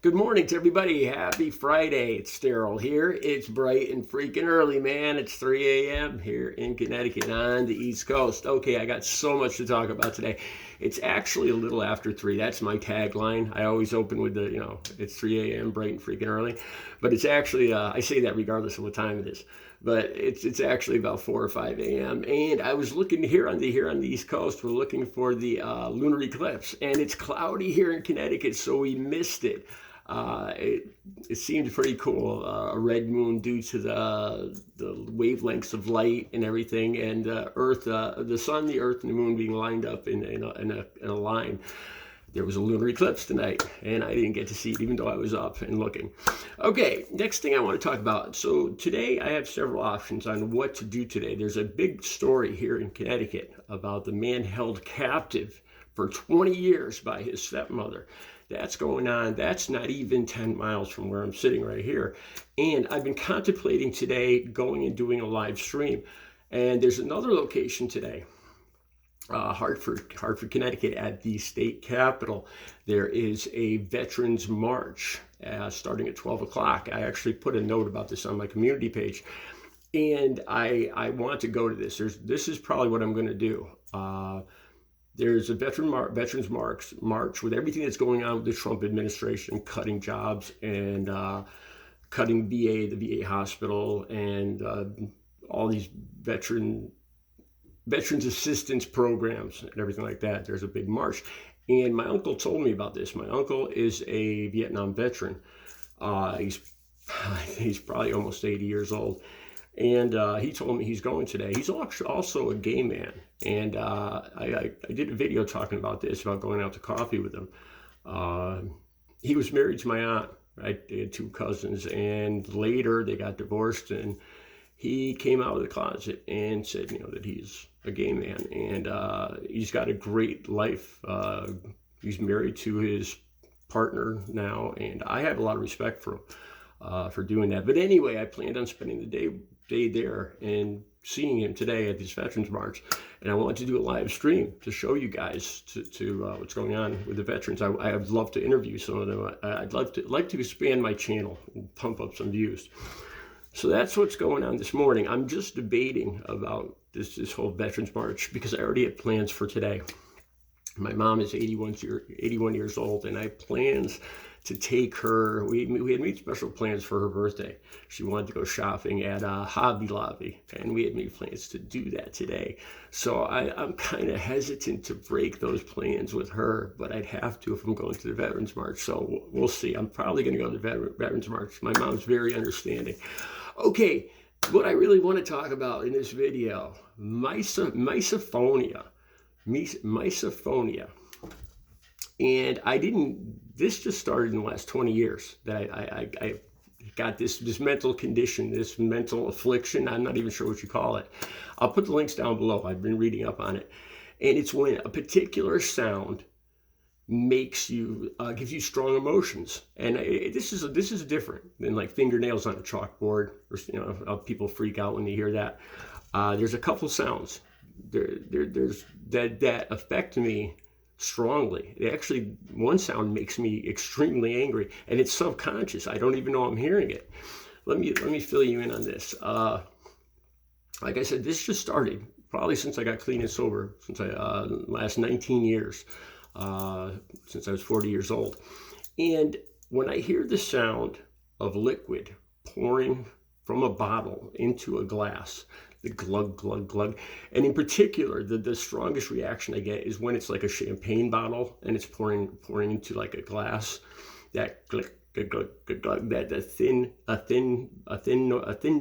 Good morning to everybody. Happy Friday. It's Daryl here. It's bright and freaking early, man. It's 3 a.m. here in Connecticut on the East Coast. Okay, I got so much to talk about today. It's actually a little after 3. That's my tagline. I always open with the, it's 3 a.m., bright and freaking early. But it's actually, I say that regardless of what time it is. But it's actually about 4 or 5 a.m. And I was looking here on the East Coast. We're looking for the lunar eclipse. And it's cloudy here in Connecticut, so we missed it. It seemed pretty cool, a red moon due to the wavelengths of light and everything, and Earth, the sun, the Earth, and the moon being lined up in a line. There was a lunar eclipse tonight, and I didn't get to see it, even though I was up and looking. Okay, next thing I want to talk about. So today I have several options on what to do today. There's a big story here in Connecticut about the man held captive for 20 years by his stepmother. That's going on. That's not even 10 miles from where I'm sitting right here. And I've been contemplating today going and doing a live stream. And there's another location today, Hartford, Connecticut, at the state capitol. There is a Veterans March starting at 12 o'clock. I actually put a note about this on my community page. And I want to go to this. This is probably what I'm going to do. There's a Veterans March with everything that's going on with the Trump administration, cutting jobs and cutting the VA hospital, and all these veterans assistance programs and everything like that. There's a big march. And my uncle told me about this. My uncle is a Vietnam veteran. He's probably almost 80 years old. And he told me he's going today. He's also a gay man. And I did a video talking about this, about going out to coffee with him. He was married to my aunt, right? They had 2 cousins. And later they got divorced. And he came out of the closet and said, that he's a gay man. And he's got a great life. He's married to his partner now. And I have a lot of respect for him for doing that. But anyway, I planned on spending the day there and seeing him today at this Veterans March, and I wanted to do a live stream to show you guys to what's going on with the veterans. I would love to interview some of them. I'd like to expand my channel and pump up some views. So that's what's going on this morning. I'm just debating about this whole Veterans March because I already have plans for today. My mom is 81 years old, and I have plans to take her. We had made special plans for her birthday. She wanted to go shopping at Hobby Lobby, and we had made plans to do that today. So I'm kind of hesitant to break those plans with her, but I'd have to if I'm going to the Veterans March. So we'll see. I'm probably going to go to the Veterans March. My mom's very understanding. Okay, what I really want to talk about in this video, misophonia. And this just started in the last 20 years that I got this mental condition, this mental affliction. I'm not even sure what you call it. I'll put the links down below. I've been reading up on it. And it's when a particular sound gives you strong emotions. And this is different than like fingernails on a chalkboard, or people freak out when they hear that. There's a couple sounds there's that affect me strongly. One sound makes me extremely angry, and it's subconscious. I don't even know I'm hearing it. Let me fill you in on this. Like I said, this just started probably since I got clean and sober, since last 19 years, since I was 40 years old. And when I hear the sound of liquid pouring from a bottle into a glass, the glug, glug, glug. And in particular, the strongest reaction I get is when it's like a champagne bottle and it's pouring into like a glass. That glug, glug, glug, glug, that thin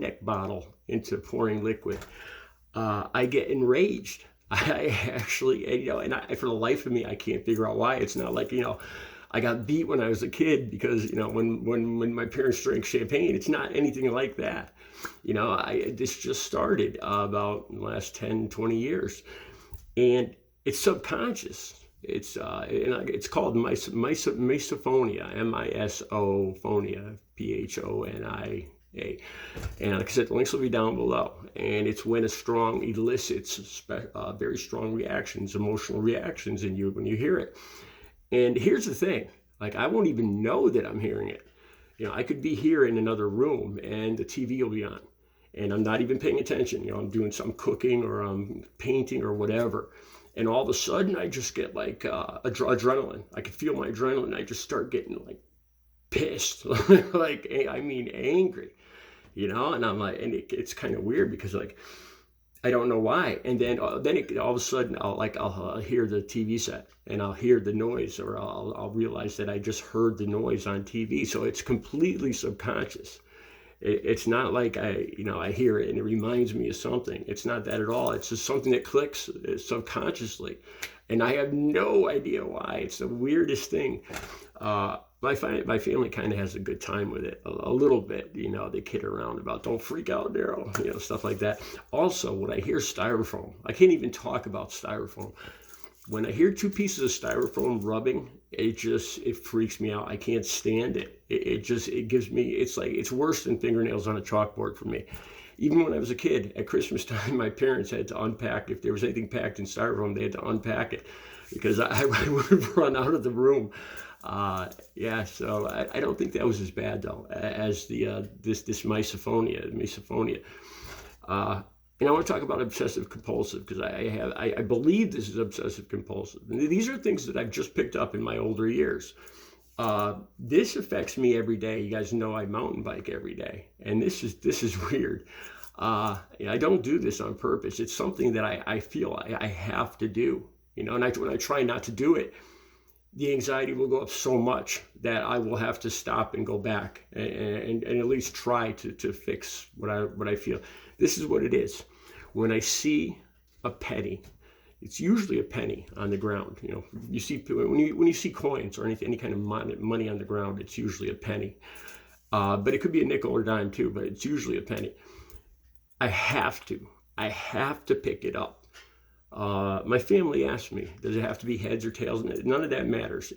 neck bottle into pouring liquid. I get enraged. I actually, and for the life of me, I can't figure out why. It's not like, I got beat when I was a kid because, when my parents drank champagne, it's not anything like that. This just started about the last 10, 20 years, and it's subconscious. It's called misophonia, MISOPHONIA, PHONIA. And like I said, the links will be down below. And it's when a song elicits very strong reactions, emotional reactions in you when you hear it. And here's the thing. Like, I won't even know that I'm hearing it. You know, I could be here in another room and the TV will be on and I'm not even paying attention. You know, I'm doing some cooking or I'm painting or whatever. And all of a sudden I just get like adrenaline. I can feel my adrenaline. I just start getting like pissed, like, I mean, angry, you know? And I'm like, and it's kind of weird because like, I don't know why. And then all of a sudden I'll hear the TV set and I'll hear the noise, or I'll realize that I just heard the noise on TV. So it's completely subconscious. It's not like I hear it and it reminds me of something. It's not that at all. It's just something that clicks subconsciously. And I have no idea why. It's the weirdest thing. My family kind of has a good time with it, a little bit. You know, they kid around about, don't freak out, Daryl, you know, stuff like that. Also, when I hear styrofoam, I can't even talk about styrofoam. When I hear two pieces of styrofoam rubbing, it freaks me out. I can't stand it. It gives me, it's like, it's worse than fingernails on a chalkboard for me. Even when I was a kid, at Christmas time, my parents had to unpack. If there was anything packed in styrofoam, they had to unpack it because I would run out of the room. Yeah, so I don't think that was as bad though as this misophonia. And I want to talk about obsessive compulsive because I believe this is obsessive compulsive. And these are things that I've just picked up in my older years. This affects me every day. You guys know I mountain bike every day, and this is weird. I don't do this on purpose. It's something that I feel I have to do. You know, and when I try not to do it, the anxiety will go up so much that I will have to stop and go back and at least try to fix what I feel. This is what it is. When I see a penny, it's usually a penny on the ground. You know, you see when you see coins or any kind of money on the ground, it's usually a penny. But it could be a nickel or dime too. But it's usually a penny. I have to pick it up. My family asked me, does it have to be heads or tails? None of that matters.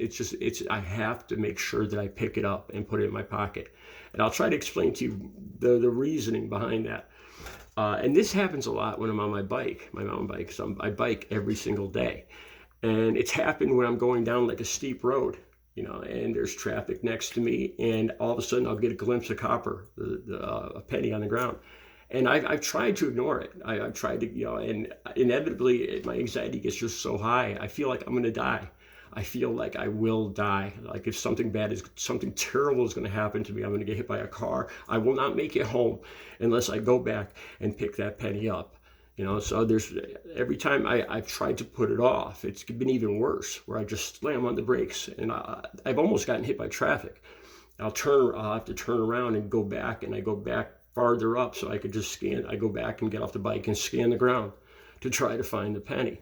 I have to make sure that I pick it up and put it in my pocket. And I'll try to explain to you the reasoning behind that. And this happens a lot when I'm on my mountain bike. So I bike every single day. And it's happened when I'm going down like a steep road, you know, and there's traffic next to me. And all of a sudden I'll get a glimpse of copper, a penny on the ground. And I've tried to ignore it. I've tried to, you know, and inevitably my anxiety gets just so high. I feel like I'm going to die. I feel like I will die. Like if something terrible is going to happen to me, I'm going to get hit by a car. I will not make it home unless I go back and pick that penny up. You know, so every time I've tried to put it off, it's been even worse where I just slam on the brakes and I've almost gotten hit by traffic. I'll have to turn around and go back, and I go back farther up so I could just I go back and get off the bike and scan the ground to try to find the penny.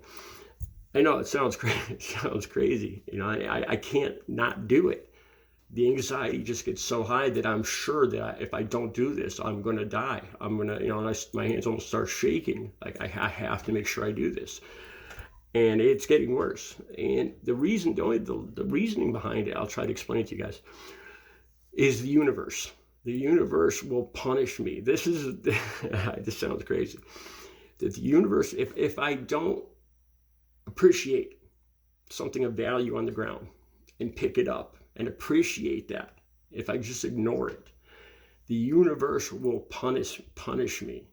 I know it sounds crazy. You know, I can't not do it. The anxiety just gets so high that I'm sure that if I don't do this, I'm going to die. I'm going to, you know, and my hands almost start shaking. Like I have to make sure I do this. And it's getting worse. And the reasoning behind it, I'll try to explain it to you guys, is the universe. The universe will punish me. This sounds crazy. That the universe, if I don't appreciate something of value on the ground and pick it up and appreciate that, if I just ignore it, the universe will punish me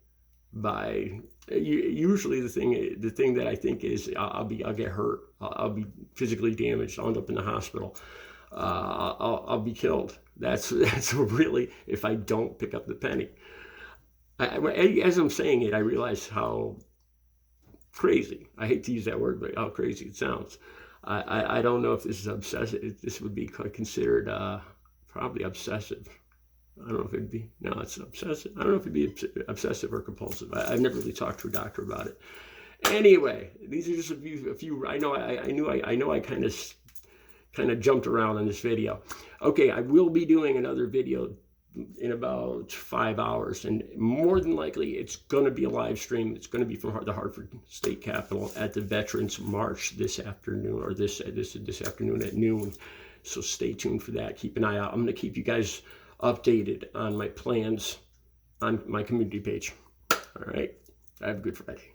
by usually the thing that I think is I'll get hurt. I'll be physically damaged. I'll end up in the hospital. I'll be killed. That's really if I don't pick up the penny. As I'm saying it, I realize how crazy, I hate to use that word, but how crazy it sounds. I don't know if this is obsessive. This would be considered probably obsessive. I don't know if it'd be, no, it's obsessive. I don't know if it'd be obsessive or compulsive. I've never really talked to a doctor about it. Anyway, these are just a few. I know I kind of jumped around on this video. Okay, I will be doing another video in about 5 hours, and more than likely it's going to be a live stream. It's going to be from the Hartford State Capitol at the Veterans March this afternoon, or this afternoon at noon. So stay tuned for that. Keep an eye out. I'm going to keep you guys updated on my plans on my community page. All right. Have a good Friday.